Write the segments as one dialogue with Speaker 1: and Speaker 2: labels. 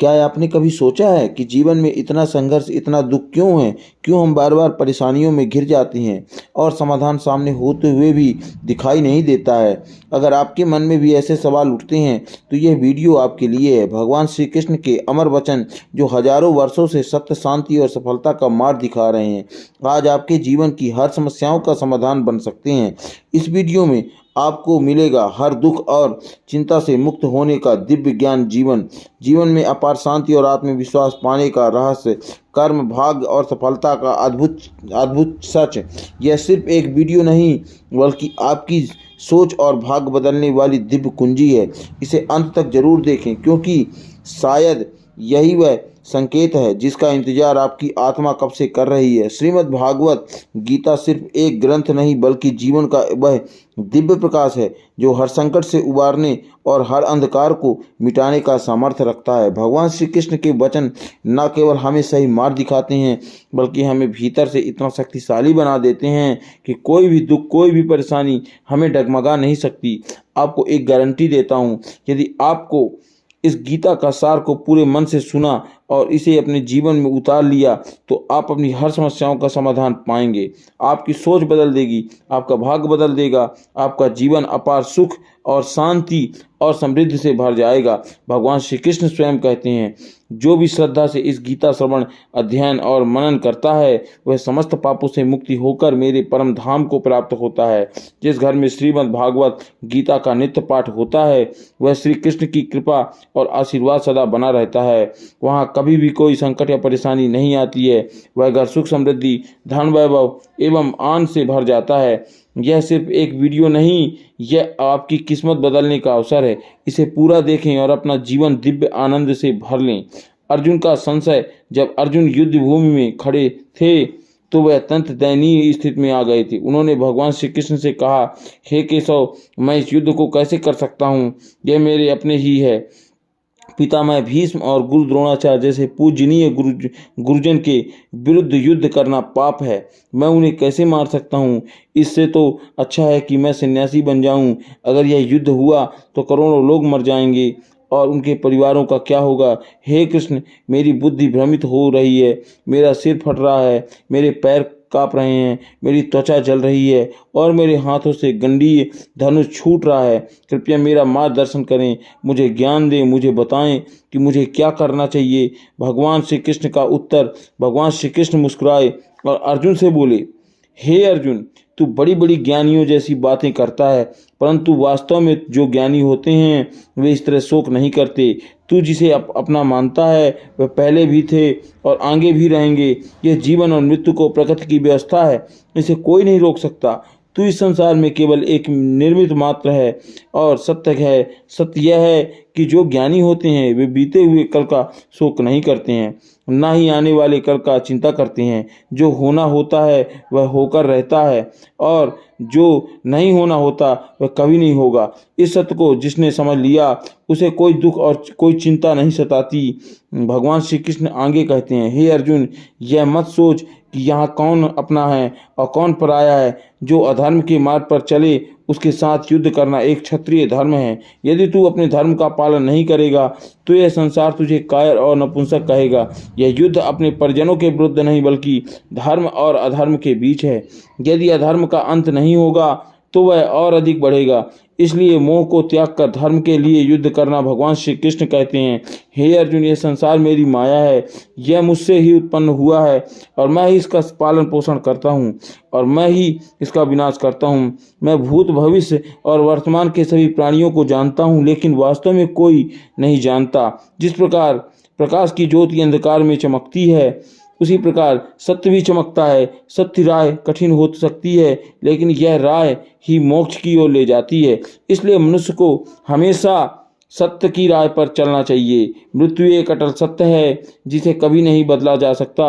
Speaker 1: क्या आपने कभी सोचा है कि जीवन में इतना संघर्ष, इतना दुख क्यों है? क्यों हम बार बार परेशानियों में घिर जाते हैं और समाधान सामने होते हुए भी दिखाई नहीं देता है? अगर आपके मन में भी ऐसे सवाल उठते हैं तो यह वीडियो आपके लिए है। भगवान श्री कृष्ण के अमर वचन जो हजारों वर्षों से सत्य, शांति और सफलता का मार्ग दिखा रहे हैं, आज आपके जीवन की हर समस्याओं का समाधान बन सकते हैं। इस वीडियो में आपको मिलेगा हर दुख और चिंता से मुक्त होने का दिव्य ज्ञान, जीवन में अपार शांति और आत्मविश्वास पाने का रहस्य, कर्म, भाग्य और सफलता का अद्भुत अद्भुत सच। यह सिर्फ एक वीडियो नहीं बल्कि आपकी सोच और भाग्य बदलने वाली दिव्य कुंजी है। इसे अंत तक जरूर देखें, क्योंकि शायद यही वह संकेत है जिसका इंतजार आपकी आत्मा कब से कर रही है। श्रीमद् भागवत गीता सिर्फ एक ग्रंथ नहीं बल्कि जीवन का वह दिव्य प्रकाश है जो हर संकट से उबारने और हर अंधकार को मिटाने का सामर्थ्य रखता है। भगवान श्री कृष्ण के वचन न केवल हमें सही मार्ग दिखाते हैं बल्कि हमें भीतर से इतना शक्तिशाली बना देते हैं कि कोई भी दुख, कोई भी परेशानी हमें डगमगा नहीं सकती। आपको एक गारंटी देता हूँ, यदि आपको इस गीता का सार को पूरे मन से सुना और इसे अपने जीवन में उतार लिया तो आप अपनी हर समस्याओं का समाधान पाएंगे। आपकी सोच बदल देगी, आपका भाग्य बदल देगा, आपका जीवन अपार सुख और शांति और समृद्धि से भर जाएगा। भगवान श्री कृष्ण स्वयं कहते हैं, जो भी श्रद्धा से इस गीता श्रवण, अध्ययन और मनन करता है वह समस्त पापों से मुक्ति होकर मेरे परम धाम को प्राप्त होता है। जिस घर में श्रीमद् भागवत गीता का नित्य पाठ होता है वह श्री कृष्ण की कृपा और आशीर्वाद सदा बना रहता है। वहाँ कभी भी कोई संकट या परेशानी नहीं आती है। वह घर सुख, समृद्धि, धन, वैभव एवं आन से भर जाता है। यह सिर्फ एक वीडियो नहीं, यह आपकी किस्मत बदलने का अवसर है। इसे पूरा देखें और अपना जीवन दिव्य आनंद से भर लें। अर्जुन का संशय, जब अर्जुन युद्ध भूमि में खड़े थे तो वह अत्यंत दयनीय स्थिति में आ गए थे। उन्होंने भगवान श्री कृष्ण से कहा, हे केशव, मैं इस युद्ध को कैसे कर सकता हूँ? यह मेरे अपने ही है। पितामह भीष्म और गुरु द्रोणाचार्य जैसे पूजनीय गुरुजन के विरुद्ध युद्ध करना पाप है। मैं उन्हें कैसे मार सकता हूँ? इससे तो अच्छा है कि मैं सन्यासी बन जाऊँ। अगर यह युद्ध हुआ तो करोड़ों लोग मर जाएंगे और उनके परिवारों का क्या होगा? हे कृष्ण, मेरी बुद्धि भ्रमित हो रही है, मेरा सिर फट रहा है, मेरे पैर काँप रहे हैं, मेरी त्वचा जल रही है और मेरे हाथों से गंडीय धनुष छूट रहा है। कृपया मेरा मार्गदर्शन करें, मुझे ज्ञान दें, मुझे बताएं कि मुझे क्या करना चाहिए। भगवान श्री कृष्ण का उत्तर। भगवान श्री कृष्ण मुस्कुराए और अर्जुन से बोले, हे अर्जुन, तू बड़ी बड़ी ज्ञानियों जैसी बातें करता है, परंतु वास्तव में जो ज्ञानी होते हैं वे इस तरह शोक नहीं करते। तू जिसे अपना मानता है वह पहले भी थे और आगे भी रहेंगे। यह जीवन और मृत्यु को प्रकृति की व्यवस्था है, इसे कोई नहीं रोक सकता। तू इस संसार में केवल एक निर्मित मात्र है और सत्य यह है कि जो ज्ञानी होते हैं वे बीते हुए कल का शोक नहीं करते हैं, ना ही आने वाले कल का चिंता करते हैं। जो होना होता है वह होकर रहता है और जो नहीं होना होता वह कभी नहीं होगा। इस सत्य को जिसने समझ लिया उसे कोई दुख और कोई चिंता नहीं सताती। भगवान श्री कृष्ण आगे कहते हैं, हे अर्जुन, यह मत सोच कि यहाँ कौन अपना है और कौन पराया है। जो अधर्म के मार्ग पर चले उसके साथ युद्ध करना एक क्षत्रिय धर्म है। यदि तू अपने धर्म का पालन नहीं करेगा तो यह संसार तुझे कायर और नपुंसक कहेगा। यह युद्ध अपने परिजनों के विरुद्ध नहीं बल्कि धर्म और अधर्म के बीच है। यदि अधर्म का अंत नहीं होगा तो वह और अधिक बढ़ेगा। इसलिए मोह को त्याग कर धर्म के लिए युद्ध करना। भगवान श्री कृष्ण कहते हैं, हे अर्जुन, यह संसार मेरी माया है, यह मुझसे ही उत्पन्न हुआ है और मैं ही इसका पालन पोषण करता हूँ और मैं ही इसका विनाश करता हूँ। मैं भूत, भविष्य और वर्तमान के सभी प्राणियों को जानता हूँ, लेकिन वास्तव में कोई नहीं जानता। जिस प्रकार प्रकाश की ज्योति अंधकार में चमकती है उसी प्रकार सत्य भी चमकता है। सत्य राह कठिन हो सकती है लेकिन यह राह ही मोक्ष की ओर ले जाती है। इसलिए मनुष्य को हमेशा सत्य की राह पर चलना चाहिए। मृत्यु एक अटल सत्य है जिसे कभी नहीं बदला जा सकता।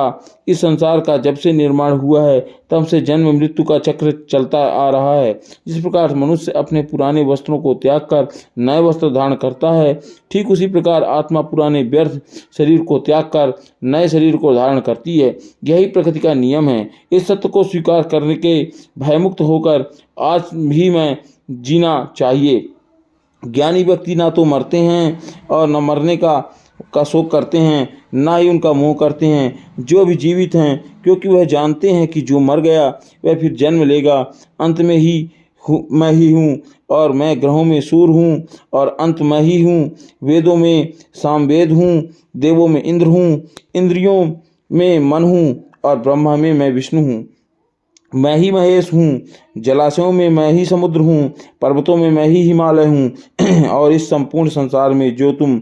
Speaker 1: इस संसार का जब से निर्माण हुआ है तब से जन्म मृत्यु का चक्र चलता आ रहा है। जिस प्रकार मनुष्य अपने पुराने वस्त्रों को त्याग कर नए वस्त्र धारण करता है, ठीक उसी प्रकार आत्मा पुराने व्यर्थ शरीर को त्याग कर नए शरीर को धारण करती है। यही प्रकृति का नियम है। इस सत्य को स्वीकार करने के भयमुक्त होकर आज भी मैं जीना चाहिए। ज्ञानी व्यक्ति ना तो मरते हैं और न मरने का का शोक करते हैं, ना ही उनका मोह करते हैं। जो भी जीवित हैं, क्योंकि वह जानते हैं कि जो मर गया वह फिर जन्म लेगा। अंत में मैं ही हूँ, और मैं ग्रहों में सूर्य हूँ, और अंत मैं ही हूँ। वेदों में सामवेद हूँ, देवों में इंद्र हूँ, इंद्रियों में मन हूँ, और ब्रह्मा में मैं विष्णु हूँ। मैं ही महेश हूँ, जलाशयों में मैं ही समुद्र हूँ, पर्वतों में मैं ही हिमालय हूँ और इस संपूर्ण संसार में जो तुम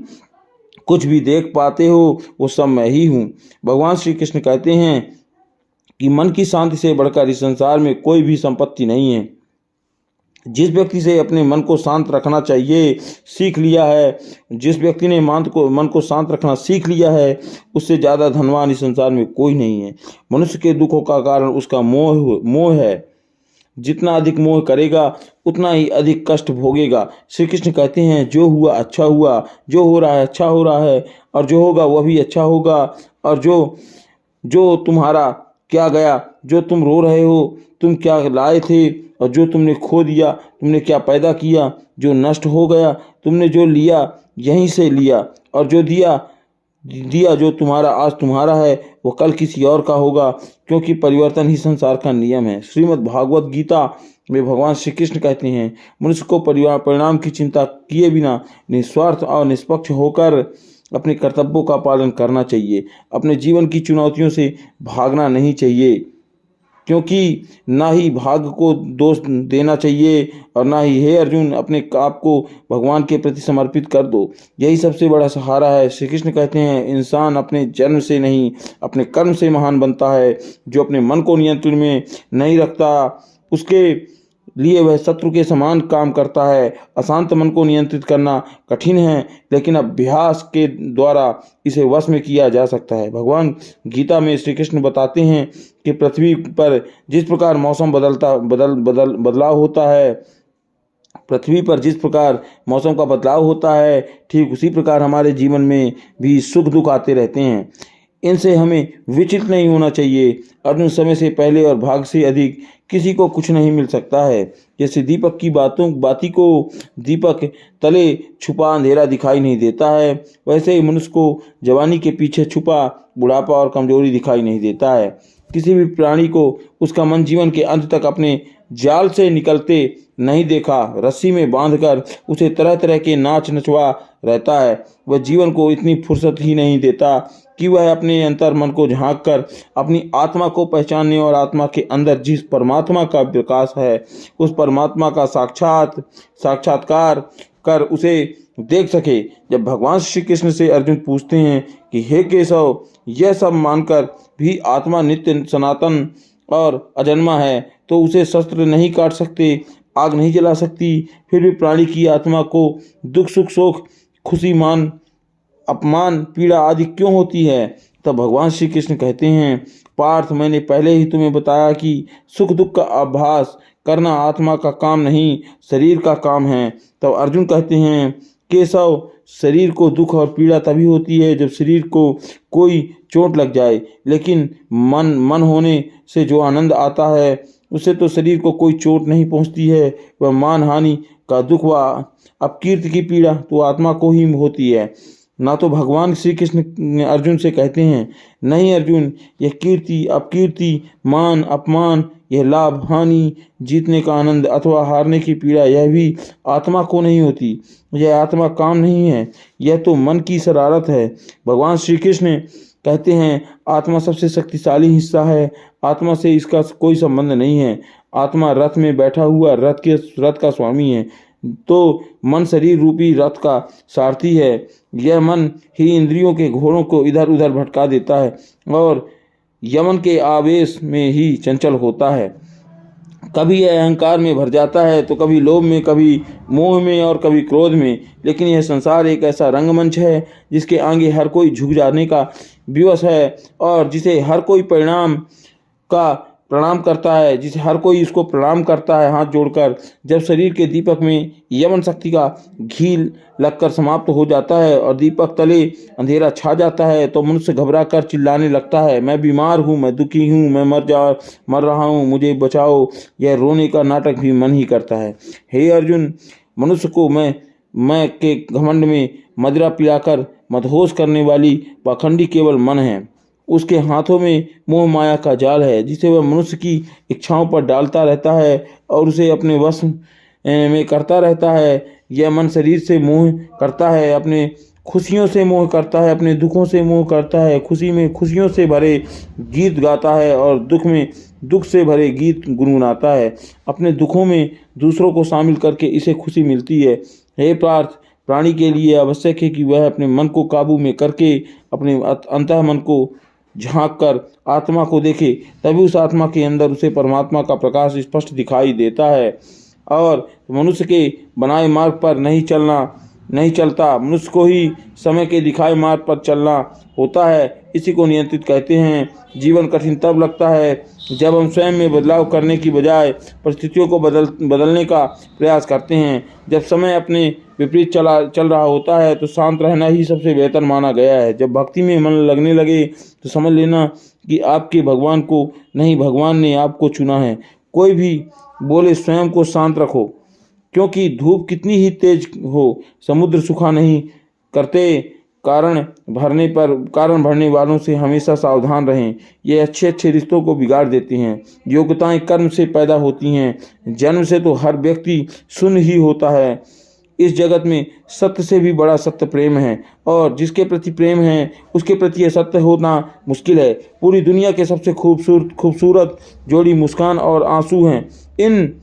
Speaker 1: कुछ भी देख पाते हो वो सब मैं ही हूँ। भगवान श्री कृष्ण कहते हैं कि मन की शांति से बढ़कर इस संसार में कोई भी संपत्ति नहीं है। जिस व्यक्ति से अपने मन को शांत रखना चाहिए सीख लिया है, जिस व्यक्ति ने मन को शांत रखना सीख लिया है, उससे ज़्यादा धनवान इस संसार में कोई नहीं है। मनुष्य के दुखों का कारण उसका मोह है। जितना अधिक मोह करेगा उतना ही अधिक कष्ट भोगेगा। श्री कृष्ण कहते हैं जो हुआ अच्छा हुआ, जो हो रहा है अच्छा हो रहा है, और जो होगा वह भी अच्छा होगा। और जो तुम्हारा क्या गया, जो तुम रो रहे हो, तुम क्या लाए थे, और जो तुमने खो दिया, तुमने क्या पैदा किया, जो नष्ट हो गया, तुमने जो लिया यहीं से लिया, और जो दिया जो तुम्हारा आज तुम्हारा है वो कल किसी और का होगा, क्योंकि परिवर्तन ही संसार का नियम है। श्रीमद् भागवत गीता में भगवान श्री कृष्ण कहते हैं मनुष्य को परिणाम की चिंता किए बिना निस्वार्थ और निष्पक्ष होकर अपने कर्तव्यों का पालन करना चाहिए। अपने जीवन की चुनौतियों से भागना नहीं चाहिए, क्योंकि ना ही भाग्य को दोष देना चाहिए और ना ही हे अर्जुन अपने आप को भगवान के प्रति समर्पित कर दो। यही सबसे बड़ा सहारा है। श्री कृष्ण कहते हैं इंसान अपने जन्म से नहीं अपने कर्म से महान बनता है। जो अपने मन को नियंत्रण में नहीं रखता उसके लिए वह शत्रु के समान काम करता है। अशांत मन को नियंत्रित करना कठिन है, लेकिन अभ्यास के द्वारा इसे वश में किया जा सकता है। भगवान गीता में श्री कृष्ण बताते हैं कि पृथ्वी पर जिस प्रकार मौसम बदलाव होता है, पृथ्वी पर जिस प्रकार मौसम का बदलाव होता है, ठीक उसी प्रकार हमारे जीवन में भी सुख दुख आते रहते हैं। इनसे हमें विचलित नहीं होना चाहिए। अर्जुन समय से पहले और भाग से अधिक किसी को कुछ नहीं मिल सकता है। जैसे दीपक की बाती को दीपक तले छुपा अंधेरा दिखाई नहीं देता है, वैसे ही मनुष्य को जवानी के पीछे छुपा बुढ़ापा और कमजोरी दिखाई नहीं देता है। किसी भी प्राणी को उसका मन जीवन के अंत तक अपने जाल से निकलते नहीं देखा। रस्सी में बांधकर उसे तरह तरह के नाच नचवा रहता है। वह जीवन को इतनी फुर्सत ही नहीं देता कि वह अपने अंतर मन को झांक कर अपनी आत्मा को पहचानने और आत्मा के अंदर जिस परमात्मा का विकास है उस परमात्मा का साक्षात्कार कर उसे देख सके। जब भगवान श्री कृष्ण से अर्जुन पूछते हैं कि हे केशव, यह सब मानकर भी आत्मा नित्य सनातन और अजन्मा है, तो उसे शस्त्र नहीं काट सकते, आग नहीं जला सकती, फिर भी प्राणी की आत्मा को दुख सुख शोक खुशी मान अपमान पीड़ा आदि क्यों होती है? तब भगवान श्री कृष्ण कहते हैं पार्थ, मैंने पहले ही तुम्हें बताया कि सुख दुख का आभास करना आत्मा का काम नहीं शरीर का काम है। तब अर्जुन कहते हैं केशव, शरीर को दुख और पीड़ा तभी होती है जब शरीर को कोई चोट लग जाए, लेकिन मन होने से जो आनंद आता है उससे तो शरीर को कोई चोट नहीं पहुंचती है। वह मान हानि का दुख व अपकीर्ति की पीड़ा तो आत्मा को ही होती है, ना तो भगवान श्री कृष्ण अर्जुन से कहते हैं नहीं अर्जुन, यह कीर्ति अपकीर्ति मान अपमान, यह लाभ हानि, जीतने का आनंद अथवा हारने की पीड़ा, यह भी आत्मा को नहीं होती। यह आत्मा काम नहीं है, यह तो मन की शरारत है। भगवान श्री कृष्ण कहते हैं आत्मा सबसे शक्तिशाली हिस्सा है, आत्मा से इसका कोई संबंध नहीं है। आत्मा रथ में बैठा हुआ रथ का स्वामी है, तो मन शरीर रूपी रथ का सारथी है। यह मन ही इंद्रियों के घोड़ों को इधर उधर भटका देता है और यमन के आवेश में ही चंचल होता है। कभी यह अहंकार में भर जाता है तो कभी लोभ में, कभी मोह में और कभी क्रोध में। लेकिन यह संसार एक ऐसा रंगमंच है जिसके आगे हर कोई झुक जाने का विवश है और जिसे हर कोई प्रणाम करता है, जिसे हर कोई इसको प्रणाम करता है हाथ जोड़कर। जब शरीर के दीपक में यमन शक्ति का घी लगकर समाप्त हो जाता है और दीपक तले अंधेरा छा जाता है तो मनुष्य घबरा कर चिल्लाने लगता है मैं बीमार हूँ, मैं दुखी हूँ, मैं मर रहा हूँ, मुझे बचाओ। यह रोने का नाटक भी मन ही करता है। हे अर्जुन, मनुष्य को मैं के घमंड में मदिरा पिलाकर मदहोश करने वाली पाखंडी केवल मन है। उसके हाथों में मोह माया का जाल है जिसे वह मनुष्य की इच्छाओं पर डालता रहता है और उसे अपने वश में करता रहता है। यह मन शरीर से मोह करता है, अपने खुशियों से मोह करता है, अपने दुखों से मोह करता है। खुशी में खुशियों से भरे गीत गाता है और दुख में दुख से भरे गीत गुनगुनाता है। अपने दुखों में दूसरों को शामिल करके इसे खुशी मिलती है। हे पार्थ, प्राणी के लिए आवश्यक है कि वह अपने मन को काबू में करके अपने अंतः मन को झांक कर आत्मा को देखे, तभी उस आत्मा के अंदर उसे परमात्मा का प्रकाश स्पष्ट दिखाई देता है। और मनुष्य के बनाए मार्ग पर नहीं चलता, मनुष्य को ही समय के दिखाए मार्ग पर चलना होता है। इसी को नियंत्रित कहते हैं। जीवन कठिन तब लगता है जब हम स्वयं में बदलाव करने की बजाय परिस्थितियों को बदलने का प्रयास करते हैं। जब समय अपने विपरीत चल रहा होता है तो शांत रहना ही सबसे बेहतर माना गया है। जब भक्ति में मन लगने लगे तो समझ लेना कि आपके भगवान को नहीं, भगवान ने आपको चुना है। कोई भी बोले स्वयं को शांत रखो, क्योंकि धूप कितनी ही तेज हो समुद्र सूखा नहीं करते। कारण भरने वालों से हमेशा सावधान रहें। ये अच्छे रिश्तों को बिगाड़ देते हैं। योग्यताएं कर्म से पैदा होती हैं। जन्म से तो हर व्यक्ति शून्य ही होता है। इस जगत में सत्य से भी बड़ा सत्य प्रेम है, और जिसके प्रति प्रेम है उसके प्रति असत्य होना मुश्किल है। पूरी दुनिया के सबसे खूबसूरत जोड़ी मुस्कान और आंसू हैं। इन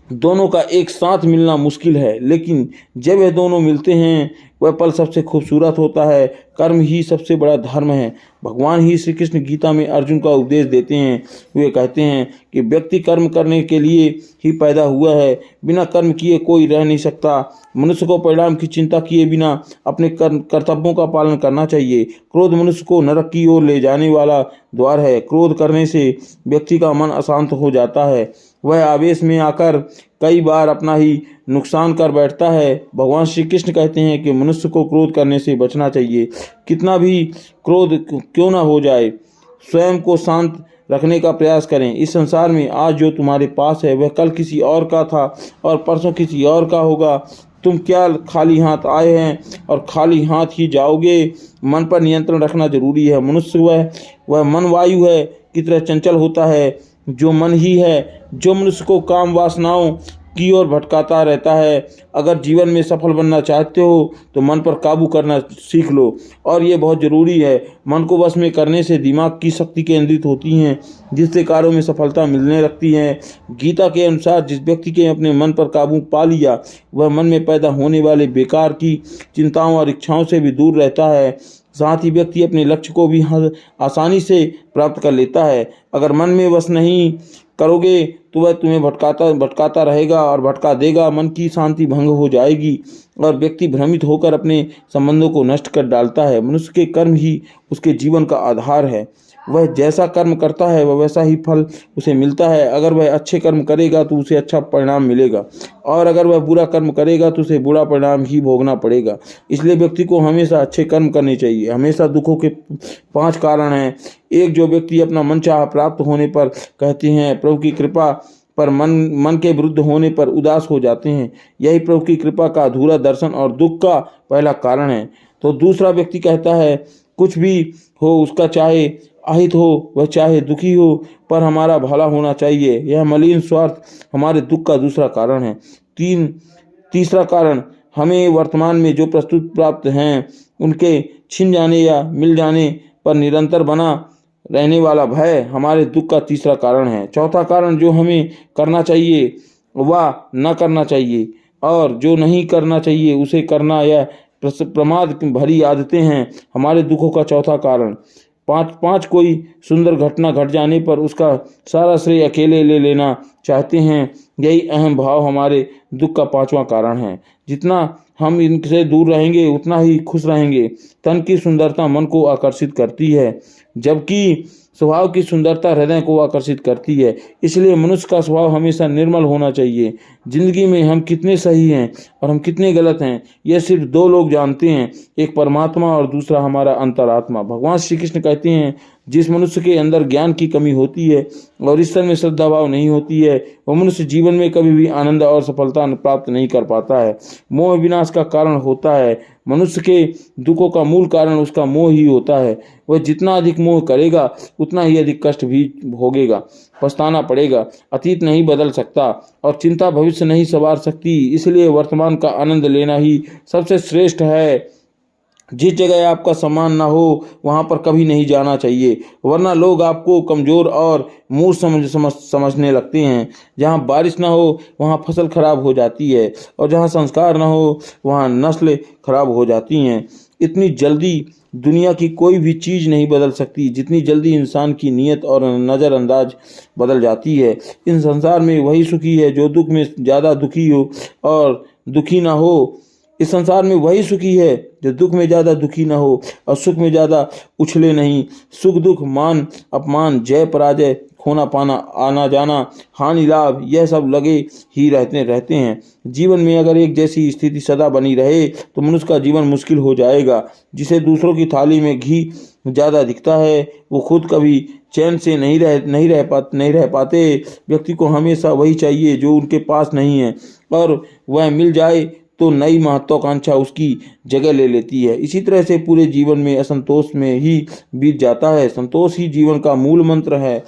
Speaker 1: दोनों का एक साथ मिलना मुश्किल है, लेकिन जब ये दोनों मिलते हैं वह पल सबसे खूबसूरत होता है। कर्म ही सबसे बड़ा धर्म है। भगवान ही श्री कृष्ण गीता में अर्जुन का उपदेश देते हैं। वे कहते हैं कि व्यक्ति कर्म करने के लिए ही पैदा हुआ है, बिना कर्म किए कोई रह नहीं सकता। मनुष्य को परिणाम की चिंता किए बिना अपने कर्तव्यों का पालन करना चाहिए। क्रोध मनुष्य को नरक की ओर ले जाने वाला द्वार है। क्रोध करने से व्यक्ति का मन अशांत हो जाता है। वह आवेश में आकर कई बार अपना ही नुकसान कर बैठता है। भगवान श्री कृष्ण कहते हैं कि मनुष्य को क्रोध करने से बचना चाहिए। कितना भी क्रोध क्यों ना हो जाए, स्वयं को शांत रखने का प्रयास करें। इस संसार में आज जो तुम्हारे पास है वह कल किसी और का था और परसों किसी और का होगा। तुम क्या खाली हाथ आए हैं और खाली हाथ ही जाओगे। मन पर नियंत्रण रखना जरूरी है। मनुष्य वह मन वायु है की तरह चंचल होता है, जो मन ही है जो मनुष्य को काम वासनाओं की ओर भटकाता रहता है। अगर जीवन में सफल बनना चाहते हो तो मन पर काबू करना सीख लो, और ये बहुत ज़रूरी है। मन को वश में करने से दिमाग की शक्ति केंद्रित होती हैं, जिससे कार्यों में सफलता मिलने लगती है। गीता के अनुसार जिस व्यक्ति के अपने मन पर काबू पा लिया वह मन में पैदा होने वाले बेकार की चिंताओं और इच्छाओं से भी दूर रहता है। साथ ही व्यक्ति अपने लक्ष्य को भी आसानी से प्राप्त कर लेता है। अगर मन में वश नहीं करोगे तो वह तुम्हें भटकाता रहेगा और भटका देगा। मन की शांति भंग हो जाएगी और व्यक्ति भ्रमित होकर अपने संबंधों को नष्ट कर डालता है। मनुष्य के कर्म ही उसके जीवन का आधार है। वह जैसा कर्म करता है वह वैसा ही फल उसे मिलता है। अगर वह अच्छे कर्म करेगा तो उसे अच्छा परिणाम मिलेगा, और अगर वह बुरा कर्म करेगा तो उसे बुरा परिणाम ही भोगना पड़ेगा। इसलिए व्यक्ति को हमेशा अच्छे कर्म करने चाहिए। हमेशा दुखों के 5 कारण हैं। एक, जो व्यक्ति अपना मनचाहा प्राप्त होने पर कहते हैं प्रभु की कृपा पर मन के विरुद्ध होने पर उदास हो जाते हैं। यही प्रभु की कृपा का अधूरा दर्शन और दुख का पहला कारण है। तो दूसरा व्यक्ति कहता है कुछ भी हो उसका, चाहे अहित हो वह चाहे दुखी हो, पर हमारा भला होना चाहिए। यह मलिन स्वार्थ हमारे दुख का दूसरा कारण है। तीसरा कारण, हमें वर्तमान में जो प्रस्तुत प्राप्त हैं उनके छिन जाने या मिल जाने पर निरंतर बना रहने वाला भय हमारे दुख का तीसरा कारण है। चौथा कारण, जो हमें करना चाहिए वह न करना चाहिए और जो नहीं करना चाहिए उसे करना, यह प्रमाद भरी आदतें हैं हमारे दुखों का चौथा कारण। पाँच कोई सुंदर घटना घट जाने पर उसका सारा श्रेय अकेले ले लेना चाहते हैं। यही अहम भाव हमारे दुख का 5वां कारण है। जितना हम इनसे दूर रहेंगे उतना ही खुश रहेंगे। तन की सुंदरता मन को आकर्षित करती है, जबकि स्वभाव की सुंदरता हृदय को आकर्षित करती है। इसलिए मनुष्य का स्वभाव हमेशा निर्मल होना चाहिए। जिंदगी में हम कितने सही हैं और हम कितने गलत हैं यह सिर्फ 2 लोग जानते हैं, एक परमात्मा और दूसरा हमारा अंतरात्मा। भगवान श्री कृष्ण कहते हैं जिस मनुष्य के अंदर ज्ञान की कमी होती है और ईश्वर में श्रद्धा भाव नहीं होती है वह मनुष्य जीवन में कभी भी आनंद और सफलता प्राप्त नहीं कर पाता है। मोह विनाश का कारण होता है। मनुष्य के दुखों का मूल कारण उसका मोह ही होता है। वह जितना अधिक मोह करेगा उतना ही अधिक कष्ट भी भोगेगा, पछताना पड़ेगा। अतीत नहीं बदल सकता और चिंता भविष्य नहीं संवार सकती, इसलिए वर्तमान का आनंद लेना ही सबसे श्रेष्ठ है। जिस जगह आपका सम्मान ना हो वहाँ पर कभी नहीं जाना चाहिए, वरना लोग आपको कमज़ोर और मूर्ख समझने लगते हैं। जहाँ बारिश ना हो वहाँ फसल खराब हो जाती है, और जहाँ संस्कार ना हो वहाँ नस्ल खराब हो जाती हैं। इतनी जल्दी दुनिया की कोई भी चीज़ नहीं बदल सकती जितनी जल्दी इंसान की नीयत और नज़रअंदाज बदल जाती है। इन संसार में वही सुखी है जो दुख में ज़्यादा दुखी हो और दुखी ना हो। इस संसार में वही सुखी है जो दुख में ज़्यादा दुखी न हो और सुख में ज़्यादा उछले नहीं। सुख दुख, मान अपमान, जय पराजय, खोना पाना, आना जाना, हानि लाभ, यह सब लगे ही रहते हैं। जीवन में अगर एक जैसी स्थिति सदा बनी रहे तो मनुष्य का जीवन मुश्किल हो जाएगा। जिसे दूसरों की थाली में घी ज़्यादा दिखता है वो खुद कभी चैन से नहीं रह पाते। व्यक्ति को हमेशा वही चाहिए जो उनके पास नहीं है, और वह मिल जाए तो नई महत्वाकांक्षा उसकी जगह ले लेती है। इसी तरह से पूरे जीवन में असंतोष में ही बीत जाता है। संतोष ही जीवन का मूल मंत्र है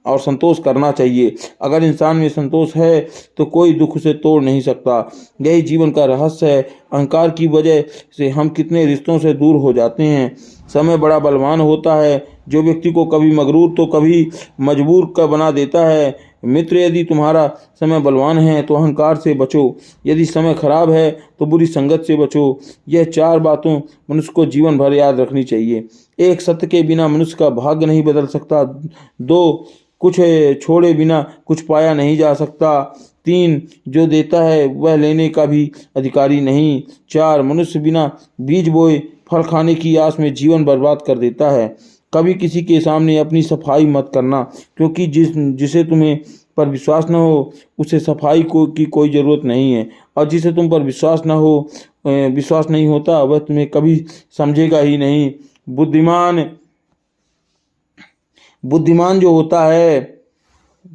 Speaker 1: और संतोष करना चाहिए। अगर इंसान में संतोष है तो कोई दुख उसे तोड़ नहीं सकता। यही जीवन का रहस्य है। अहंकार की वजह से हम कितने रिश्तों से दूर हो जाते हैं। समय बड़ा बलवान होता है जो व्यक्ति को कभी मगरूर तो कभी मजबूर का बना देता है। मित्र, यदि तुम्हारा समय बलवान है तो अहंकार से बचो, यदि समय खराब है तो बुरी संगत से बचो। यह 4 बातों मनुष्य को जीवन भर याद रखनी चाहिए। 1, सत्य के बिना मनुष्य का भाग्य नहीं बदल सकता। 2, कुछ छोड़े बिना कुछ पाया नहीं जा सकता। 3, जो देता है वह लेने का भी अधिकारी नहीं। 4, मनुष्य बिना बीज बोए फल खाने की आस में जीवन बर्बाद कर देता है। कभी किसी के सामने अपनी सफाई मत करना, क्योंकि जिसे तुम्हें पर विश्वास न हो उसे सफाई की कोई ज़रूरत नहीं है, और जिसे तुम पर विश्वास नहीं होता वह तुम्हें कभी समझेगा ही नहीं। बुद्धिमान जो होता है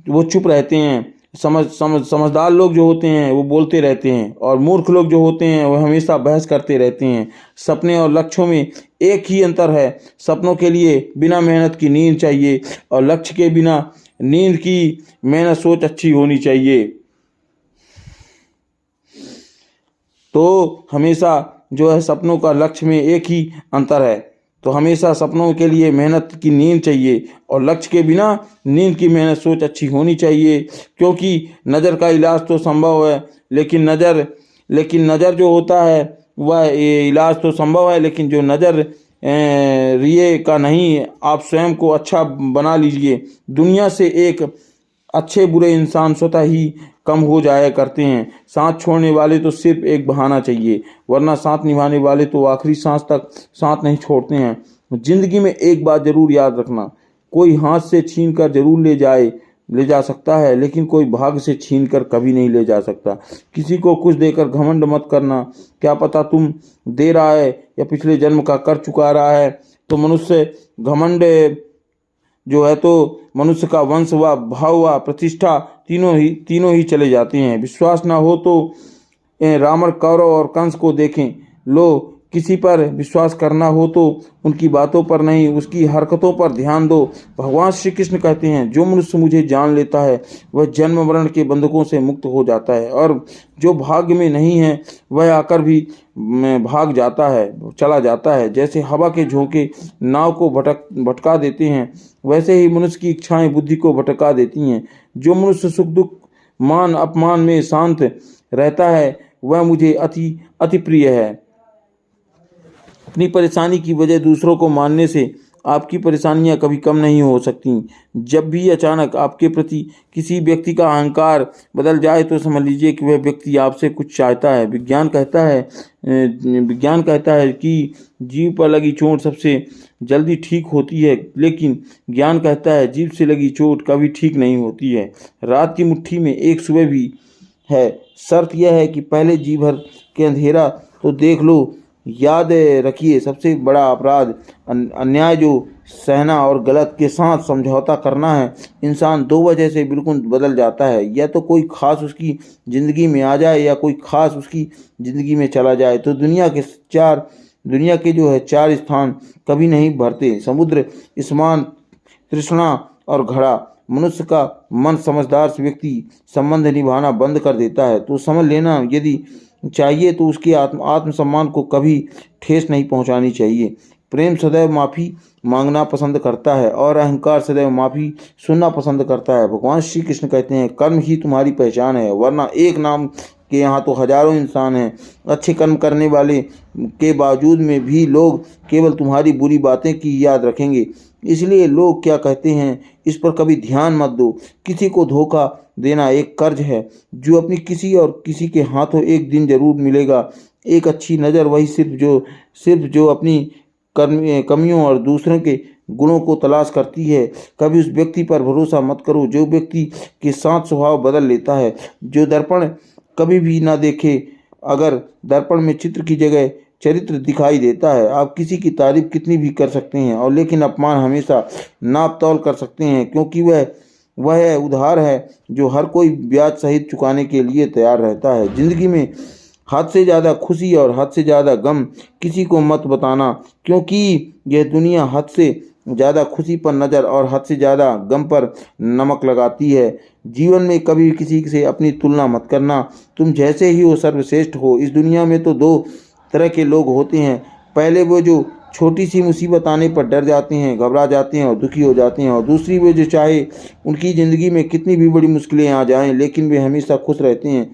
Speaker 1: वो चुप रहते हैं। समझदार लोग जो होते हैं वो बोलते रहते हैं, और मूर्ख लोग जो होते हैं वो हमेशा बहस करते रहते हैं। सपने और लक्ष्यों में एक ही अंतर है। सपनों के लिए बिना मेहनत की नींद चाहिए, और लक्ष्य के बिना नींद की मेहनत सोच अच्छी होनी चाहिए। तो हमेशा जो है सपनों का लक्ष्य में एक ही अंतर है। तो हमेशा सपनों के लिए मेहनत की नींद चाहिए, और लक्ष्य के बिना नींद की मेहनत सोच अच्छी होनी चाहिए। क्योंकि नज़र का इलाज तो संभव है, लेकिन नज़र जो होता है वह इलाज तो संभव है, लेकिन जो नज़र रिए का नहीं। आप स्वयं को अच्छा बना लीजिए। दुनिया से एक अच्छे बुरे इंसान स्वतः ही कम हो जाया करते हैं। साथ छोड़ने वाले तो सिर्फ एक बहाना चाहिए, वरना साथ निभाने वाले तो आखिरी सांस तक साथ नहीं छोड़ते हैं। जिंदगी में एक बात जरूर याद रखना, कोई हाथ से छीन कर जरूर ले जा सकता है, लेकिन कोई भाग्य से छीन कर कभी नहीं ले जा सकता। किसी को कुछ देकर घमंड मत करना। क्या पता तुम दे रहा है या पिछले जन्म का कर चुका रहा है। तो घमंड जो है तो मनुष्य का वंश व भाव व प्रतिष्ठा तीनों ही चले जाते हैं। विश्वास ना हो तो रावण, कौरव और कंस को देखें। लो, किसी पर विश्वास करना हो तो उनकी बातों पर नहीं उसकी हरकतों पर ध्यान दो। भगवान श्री कृष्ण कहते हैं, जो मनुष्य मुझे जान लेता है वह जन्म मरण के बंधकों से मुक्त हो जाता है, और जो भाग्य में नहीं है वह आकर भी चला जाता है। जैसे हवा के झोंके नाव को भटका देते हैं, वैसे ही मनुष्य की इच्छाएं बुद्धि को भटका देती हैं। जो मनुष्य सुख दुख मान अपमान में शांत रहता है वह मुझे अति प्रिय है। अपनी परेशानी की वजह दूसरों को मानने से आपकी परेशानियां कभी कम नहीं हो सकती। जब भी अचानक आपके प्रति किसी व्यक्ति का अहंकार बदल जाए तो समझ लीजिए कि वह व्यक्ति आपसे कुछ चाहता है। विज्ञान कहता है कि जीभ पर लगी चोट सबसे जल्दी ठीक होती है, लेकिन ज्ञान कहता है जीभ से लगी चोट कभी ठीक नहीं होती है। रात की मुट्ठी में एक सुबह भी है। शर्त यह है कि पहले जी भर के अंधेरा तो देख लो, याद रखिए, सबसे बड़ा अपराध अन्याय जो सहना और गलत के साथ समझौता करना है। इंसान दो वजह से बिल्कुल बदल जाता है, या तो कोई खास उसकी ज़िंदगी में आ जाए या कोई खास उसकी ज़िंदगी में चला जाए। तो दुनिया के जो है चार स्थान कभी नहीं भरते: समुद्र, आसमान, तृष्णा और घड़ा। मनुष्य का मन समझदार व्यक्ति संबंध निभाना बंद कर देता है। तो समझ लेना, यदि चाहिए तो उसके आत्मसम्मान को कभी ठेस नहीं पहुंचानी चाहिए। प्रेम सदैव माफ़ी मांगना पसंद करता है और अहंकार सदैव माफ़ी सुनना पसंद करता है। भगवान श्री कृष्ण कहते हैं, कर्म ही तुम्हारी पहचान है, वरना एक नाम के यहाँ तो हजारों इंसान हैं। अच्छे कर्म करने वाले के बावजूद में भी लोग केवल तुम्हारी बुरी बातें की याद रखेंगे। इसलिए लोग क्या कहते हैं, इस पर कभी ध्यान मत दो। किसी को धोखा देना एक कर्ज है जो अपनी किसी और किसी के हाथों एक दिन जरूर मिलेगा। एक अच्छी नज़र वही सिर्फ जो अपनी कमियों और दूसरों के गुणों को तलाश करती है। कभी उस व्यक्ति पर भरोसा मत करो जो व्यक्ति के साथ स्वभाव बदल लेता है, जो दर्पण कभी भी ना देखे। अगर दर्पण में चित्र की जगह चरित्र दिखाई देता है। आप किसी की तारीफ कितनी भी कर सकते हैं और लेकिन अपमान हमेशा नाप तौल कर सकते हैं, क्योंकि वह उधार है जो हर कोई ब्याज सहित चुकाने के लिए तैयार रहता है। जिंदगी में हद से ज़्यादा खुशी और हद से ज़्यादा गम किसी को मत बताना, क्योंकि यह दुनिया हद से ज़्यादा खुशी पर नज़र और हद से ज़्यादा गम पर नमक लगाती है। जीवन में कभी किसी से अपनी तुलना मत करना। तुम जैसे ही हो सर्वश्रेष्ठ हो। इस दुनिया में तो दो तरह के लोग होते हैं। पहले वो जो छोटी सी मुसीबत आने पर डर जाते हैं, घबरा जाते हैं और दुखी हो जाते हैं, और दूसरी वो जो चाहे उनकी ज़िंदगी में कितनी भी बड़ी मुश्किलें आ जाएं लेकिन वे हमेशा खुश रहते हैं।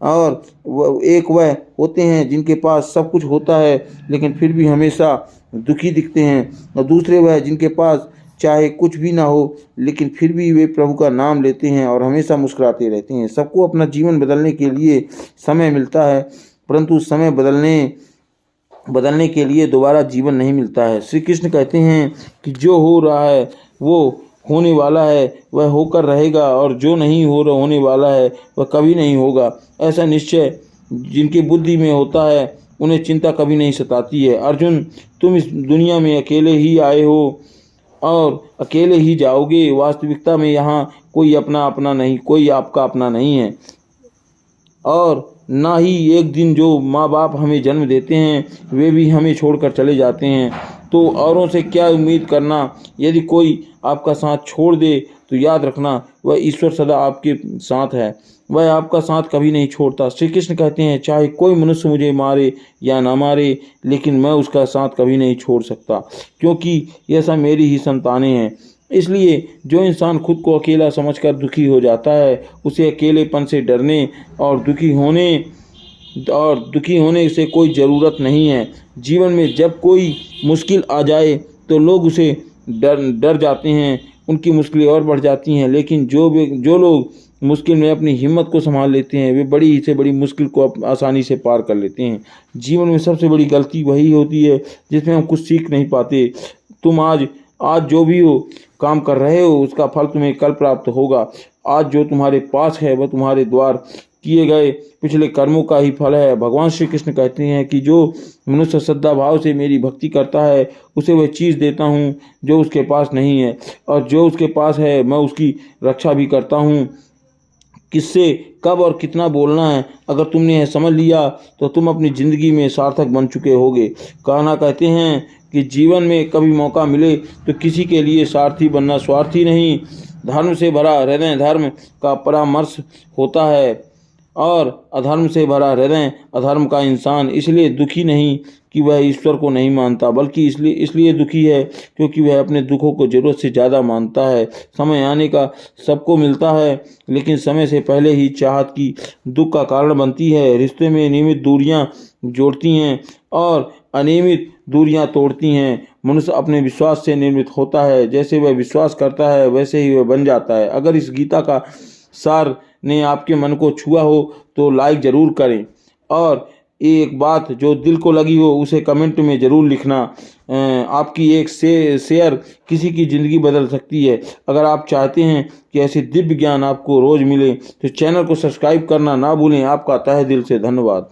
Speaker 1: और वह होते हैं जिनके पास सब कुछ होता है लेकिन फिर भी हमेशा दुखी दिखते हैं, और दूसरे वह जिनके पास चाहे कुछ भी ना हो लेकिन फिर भी वे प्रभु का नाम लेते हैं और हमेशा मुस्कुराते रहते हैं। सबको अपना जीवन बदलने के लिए समय मिलता है, परंतु समय बदलने के लिए दोबारा जीवन नहीं मिलता है। श्री कृष्ण कहते हैं कि जो हो रहा है वो होने वाला है, वह होकर रहेगा, और जो नहीं होने वाला है वह कभी नहीं होगा। ऐसा निश्चय जिनकी बुद्धि में होता है उन्हें चिंता कभी नहीं सताती है। अर्जुन, तुम इस दुनिया में अकेले ही आए हो और अकेले ही जाओगे। वास्तविकता में यहाँ कोई अपना नहीं, कोई आपका अपना नहीं है, और ना ही एक दिन जो माँ बाप हमें जन्म देते हैं वे भी हमें छोड़कर चले जाते हैं। तो औरों से क्या उम्मीद करना। यदि कोई आपका साथ छोड़ दे तो याद रखना, वह ईश्वर सदा आपके साथ है, वह आपका साथ कभी नहीं छोड़ता। श्री कृष्ण कहते हैं, चाहे कोई मनुष्य मुझे मारे या ना मारे, लेकिन मैं उसका साथ कभी नहीं छोड़ सकता, क्योंकि यह सब मेरी ही संतानें हैं। इसलिए जो इंसान खुद को अकेला समझकर दुखी हो जाता है, उसे अकेलेपन से डरने और दुखी होने से कोई ज़रूरत नहीं है। जीवन में जब कोई मुश्किल आ जाए तो लोग उसे डर जाते हैं, उनकी मुश्किलें और बढ़ जाती हैं, लेकिन जो लोग मुश्किल में अपनी हिम्मत को संभाल लेते हैं वे बड़ी से बड़ी मुश्किल को आसानी से पार कर लेते हैं। जीवन में सबसे बड़ी गलती वही होती है जिसमें हम कुछ सीख नहीं पाते। तुम आज जो भी काम कर रहे हो उसका फल तुम्हें कल प्राप्त होगा। आज जो तुम्हारे पास है वह तुम्हारे द्वार किए गए पिछले कर्मों का ही फल है। भगवान श्री कृष्ण कहते हैं कि जो मनुष्य श्रद्धा भाव से मेरी भक्ति करता है उसे वह चीज़ देता हूँ जो उसके पास नहीं है, और जो उसके पास है मैं उसकी रक्षा भी करता हूँ। किससे कब और कितना बोलना है, अगर तुमने यह समझ लिया तो तुम अपनी ज़िंदगी में सार्थक बन चुके होगे। कहना कहते हैं कि जीवन में कभी मौका मिले तो किसी के लिए सारथी बनना, स्वार्थी नहीं। धर्म से भरा हृदय धर्म का परामर्श होता है, और अधर्म से भरा हृदय अधर्म का इंसान इसलिए दुखी नहीं कि वह ईश्वर को नहीं मानता, बल्कि इसलिए दुखी है क्योंकि वह अपने दुखों को ज़रूरत से ज़्यादा मानता है। समय आने का सबको मिलता है, लेकिन समय से पहले ही चाहत की दुख का कारण बनती है। रिश्ते में नियमित दूरियां जोड़ती हैं और अनियमित दूरियां तोड़ती हैं। मनुष्य अपने विश्वास से निर्मित होता है, जैसे वह विश्वास करता है वैसे ही वह बन जाता है। अगर इस गीता का सार ने आपके मन को छुआ हो तो लाइक ज़रूर करें, और एक बात जो दिल को लगी हो उसे कमेंट में ज़रूर लिखना। आपकी एक शेयर किसी की ज़िंदगी बदल सकती है। अगर आप चाहते हैं कि ऐसे दिव्य ज्ञान आपको रोज़ मिले तो चैनल को सब्सक्राइब करना ना भूलें। आपका तहे दिल से धन्यवाद।